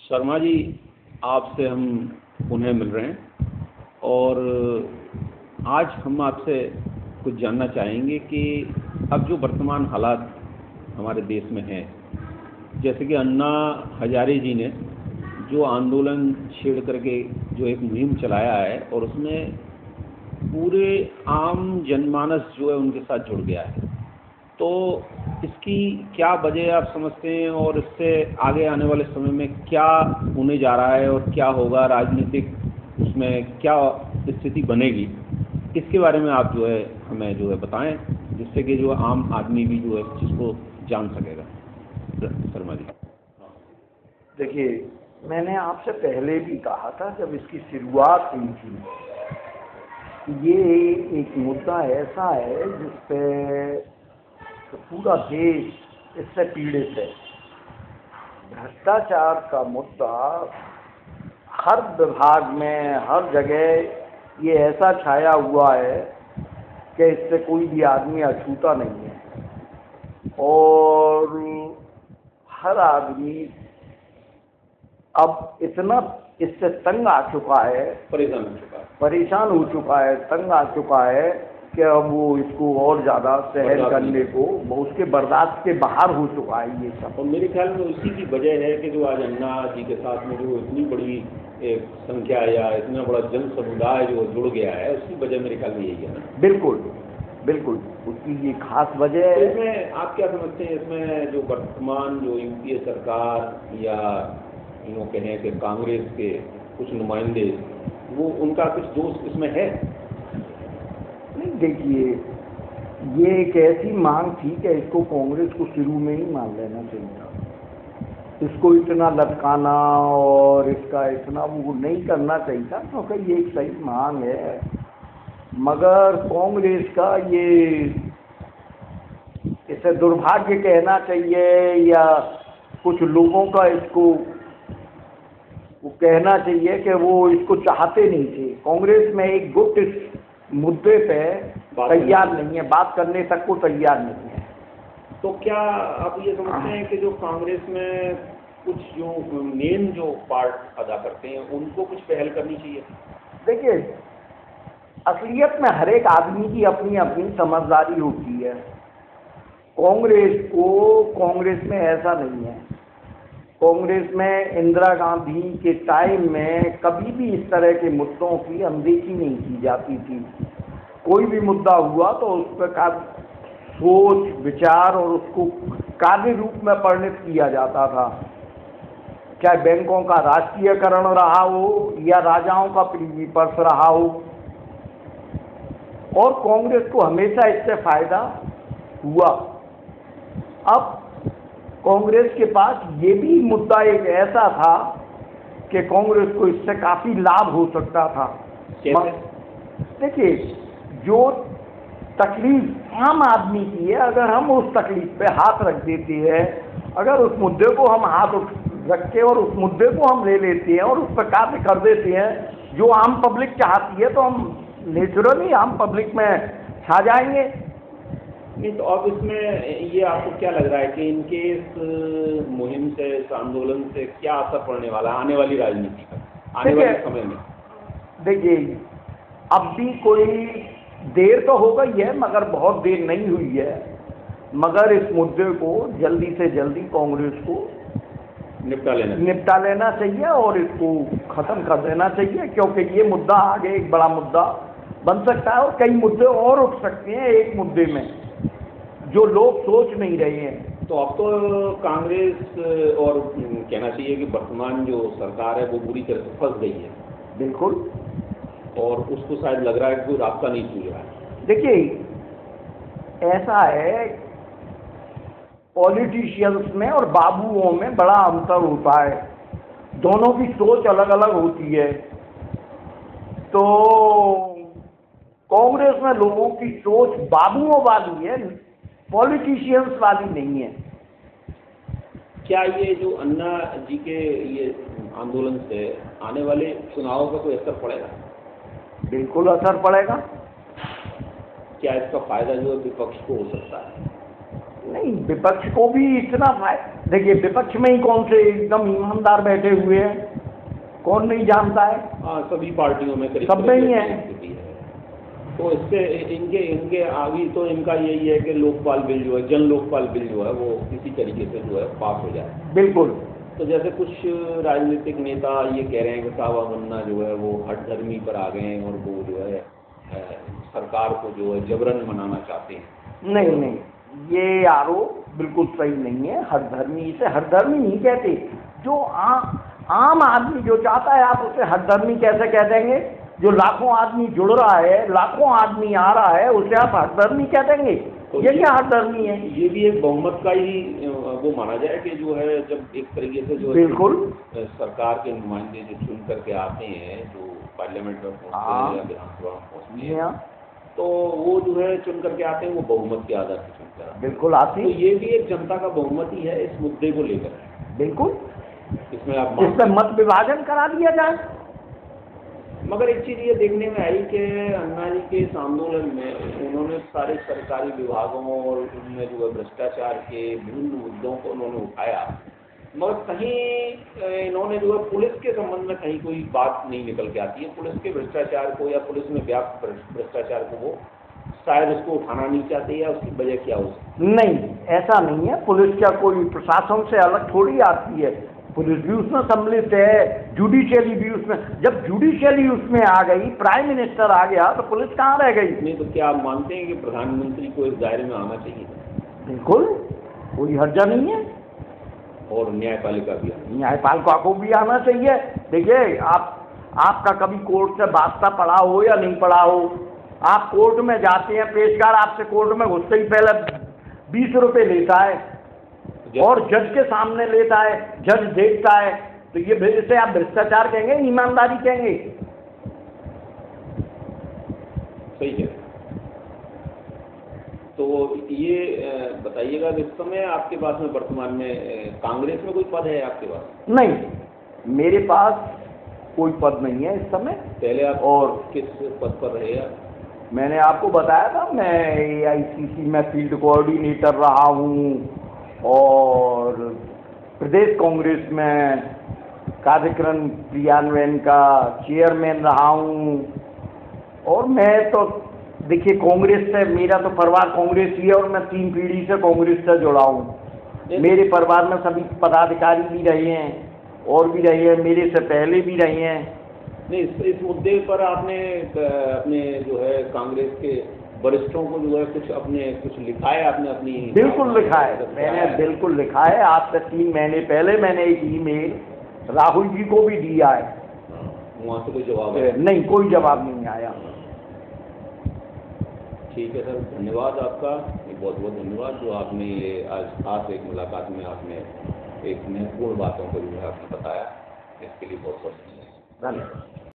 शर्मा जी, आपसे हम पुनः मिल रहे हैं और आज हम आपसे कुछ जानना चाहेंगे कि अब जो वर्तमान हालात हमारे देश में हैं, जैसे कि अन्ना हजारे जी ने जो आंदोलन छेड़ करके जो एक मुहिम चलाया है और उसमें पूरे आम जनमानस जो है उनके साथ जुड़ गया है, तो इसकी क्या वजह आप समझते हैं और इससे आगे आने वाले समय में क्या होने जा रहा है और क्या होगा, राजनीतिक उसमें क्या स्थिति बनेगी, इसके बारे में आप जो है हमें जो है बताएं, जिससे कि जो आम आदमी भी जो है जिसको जान सकेगा। शर्मा जी, देखिए, मैंने आपसे पहले भी कहा था जब इसकी शुरुआत हुई थी, ये एक मुद्दा ऐसा है जिस पे पूरा देश इससे पीड़ित है। भ्रष्टाचार का मुद्दा हर विभाग में, हर जगह ये ऐसा छाया हुआ है कि इससे कोई भी आदमी अछूता नहीं है और हर आदमी अब इतना इससे तंग आ चुका है, परेशान हो चुका है, तंग आ चुका है कि अब वो इसको और ज़्यादा सहन करने को उसके बर्दाश्त के बाहर हो चुका है ये सब। और मेरे ख्याल में उसी की वजह है कि जो आज अन्ना जी के साथ में जो इतनी बड़ी एक संख्या या इतना बड़ा जन समुदाय जो जुड़ गया है, उसकी वजह मेरे ख्याल में यही है ना। बिल्कुल बिल्कुल, उसकी ये खास वजह है। तो इसमें आप क्या समझते हैं, इसमें जो वर्तमान जो यूपीए सरकार या यूँ कहें कि कांग्रेस के कुछ नुमाइंदे, वो उनका कुछ दोष इसमें है? नहीं, देखिए, ये एक ऐसी मांग थी कि इसको कांग्रेस को शुरू में ही मान लेना चाहिए। इसको इतना लटकाना और इसका इतना वो नहीं करना चाहिए था, क्योंकि ये एक सही मांग है। मगर कांग्रेस का ये, इसे दुर्भाग्य कहना चाहिए या कुछ लोगों का इसको वो कहना चाहिए कि वो इसको चाहते नहीं थे। कांग्रेस में एक गुट इस मुद्दे पे तैयार नहीं है, बात करने तक को तैयार नहीं है। तो क्या आप ये समझते हैं कि जो कांग्रेस में कुछ जो मेन जो पार्ट अदा करते हैं उनको कुछ पहल करनी चाहिए? देखिए, असलियत में हर एक आदमी की अपनी अपनी समझदारी होती है। कांग्रेस में ऐसा नहीं है। कांग्रेस में इंदिरा गांधी के टाइम में कभी भी इस तरह के मुद्दों की अनदेखी नहीं की जाती थी। कोई भी मुद्दा हुआ तो उस पर का सोच विचार और उसको कार्य रूप में परिणत किया जाता था, चाहे बैंकों का राष्ट्रीयकरण रहा हो या राजाओं का पृथ्वी पर्स रहा हो। और कांग्रेस को हमेशा इससे फायदा हुआ। अब कांग्रेस के पास ये भी मुद्दा एक ऐसा था कि कांग्रेस को इससे काफी लाभ हो सकता था। देखिए, जो तकलीफ आम आदमी की है, अगर हम उस तकलीफ पे हाथ रख देते हैं, अगर उस मुद्दे को हम हाथ रख के और उस मुद्दे को हम ले लेते हैं और उस पर कार्य कर देते हैं जो आम पब्लिक चाहती है, तो हम नेचुरली आम पब्लिक में छा जाएंगे। नहीं, तो अब इसमें ये आपको क्या लग रहा है कि इनके इस मुहिम से, इस आंदोलन से क्या असर पड़ने वाला है आने वाली राजनीति पर, आने वाले समय में? देखिए, अब भी कोई देर तो हो गई है, मगर बहुत देर नहीं हुई है। मगर इस मुद्दे को जल्दी से जल्दी कांग्रेस को निपटा लेना चाहिए और इसको खत्म कर देना चाहिए, क्योंकि ये मुद्दा आगे एक बड़ा मुद्दा बन सकता है और कई मुद्दे और उठ सकते हैं एक मुद्दे में जो लोग सोच नहीं रहे हैं। तो अब तो कांग्रेस और कहना चाहिए कि वर्तमान जो सरकार है वो पूरी तरह से फंस गई है। बिल्कुल। और उसको शायद लग रहा है कि कोई रास्ता नहीं सूझ रहा है। देखिए, ऐसा है, पॉलिटिशियंस में और बाबुओं में बड़ा अंतर होता है। दोनों की सोच अलग अलग होती है। तो कांग्रेस में लोगों की सोच बाबुओं वाली है, पॉलिटिशियंस वाली नहीं है। क्या ये जो अन्ना जी के ये आंदोलन से आने वाले चुनावों का कोई असर पड़ेगा? बिल्कुल असर पड़ेगा। क्या इसका फायदा जो है विपक्ष को हो सकता है? नहीं, विपक्ष को भी इतना फायदा, देखिए विपक्ष में ही कौन से एकदम ईमानदार बैठे हुए हैं, कौन नहीं जानता है। हाँ, सभी पार्टियों में करीब सब में ही है। स्थिति है। तो इससे इनके इनके आगे तो इनका यही है कि लोकपाल बिल जो है, जन लोकपाल बिल जो है, वो किसी तरीके से जो है पास हो जाए। बिल्कुल। तो जैसे कुछ राजनीतिक नेता ये कह रहे हैं कि सावा मन्ना जो है वो हठधर्मी पर आ गए हैं और वो जो है सरकार को जो है जबरन मनाना चाहते हैं। नहीं नहीं, ये आरोप बिल्कुल सही नहीं है। हठधर्मी, इसे हठधर्मी नहीं कहते। जो आम आदमी जो चाहता है, आप उसे हठधर्मी कैसे कह देंगे? जो लाखों आदमी जुड़ रहा है, लाखों आदमी आ रहा है, उसे आप हठधर्मी कह देंगे? तो ये क्या हठधर्मी है? ये भी एक बहुमत का ही वो माना जाए कि जो है जब एक तरीके से जो बिल्कुल सरकार के नुमाइंदे जो चुन करके आते हैं, जो पार्लियामेंट में पहुँचते हैं या विधानसभा में पहुँचते हैं, तो वो जो है चुन करके आते हैं, वो बहुमत के आधार पर चुनकर आते हैं। बिल्कुल आती। तो ये भी एक जनता का बहुमत ही है इस मुद्दे को लेकर। बिल्कुल, इसमें आप इसमें मत विभाजन करा दिया जाए। मगर एक चीज़ ये देखने में आई कि अन्ना जी के इस आंदोलन में उन्होंने सारे सरकारी विभागों और उनमें जो है भ्रष्टाचार के विभिन्न मुद्दों को उन्होंने उठाया, मगर कहीं इन्होंने जो है पुलिस के संबंध में कहीं कोई बात नहीं निकल के आती है। पुलिस के भ्रष्टाचार को या पुलिस में व्याप्त भ्रष्टाचार को वो शायद उसको उठाना नहीं चाहते, या उसकी वजह क्या हो सकती है? नहीं, ऐसा नहीं है। पुलिस क्या कोई प्रशासन से अलग थोड़ी आती है? पुलिस भी उसमें सम्मिलित है, जुडिशियरी भी उसमें। जब जुडिशियरी उसमें आ गई, प्राइम मिनिस्टर आ गया, तो पुलिस कहाँ रह गई? नहीं, तो क्या आप मानते हैं कि प्रधानमंत्री को इस दायरे में आना चाहिए? बिल्कुल, कोई हर्जा नहीं है। और न्यायपालिका भी न्यायपालिका को भी आना चाहिए। देखिए, आपका कभी कोर्ट से वास्ता पड़ा हो या नहीं पड़ा हो, आप कोर्ट में जाते हैं, पेशकार आपसे कोर्ट में घुसते ही पहले 20 रुपये लेता है और जज के सामने लेता है, जज देखता है। तो ये इसे आप भ्रष्टाचार कहेंगे, ईमानदारी कहेंगे? सही है। तो ये बताइएगा कि इस समय आपके पास में वर्तमान में कांग्रेस में कोई पद है आपके पास? नहीं, मेरे पास कोई पद नहीं है इस समय। पहले आप और किस पद पर रहे आप? मैंने आपको बताया था, मैं AICC में फील्ड कोऑर्डिनेटर रहा हूँ और प्रदेश कांग्रेस में कार्यक्रम क्रियान्वयन का चेयरमैन रहा हूँ। और मैं तो देखिए, कांग्रेस से मेरा तो परिवार कांग्रेस ही है और मैं 3 पीढ़ी से कांग्रेस से जुड़ा हूँ। मेरे परिवार में सभी पदाधिकारी भी रहे हैं और भी रहे हैं, मेरे से पहले भी रहे हैं। नहीं, इस मुद्दे पर आपने अपने जो है कांग्रेस के वरिष्ठों को जो है कुछ लिखा है आपने अपनी? बिल्कुल लिखा है, मैंने बिल्कुल लिखा है। आज से 3 महीने पहले मैंने एक ईमेल राहुल जी को भी दिया है। वहाँ से कोई जवाब नहीं, कोई जवाब नहीं आया। ठीक है सर, धन्यवाद आपका, बहुत बहुत धन्यवाद जो आपने ये आज खास एक मुलाकात में आपने एक महत्वपूर्ण बातों को जो है आपने बताया, इसके लिए बहुत बहुत धन्यवाद।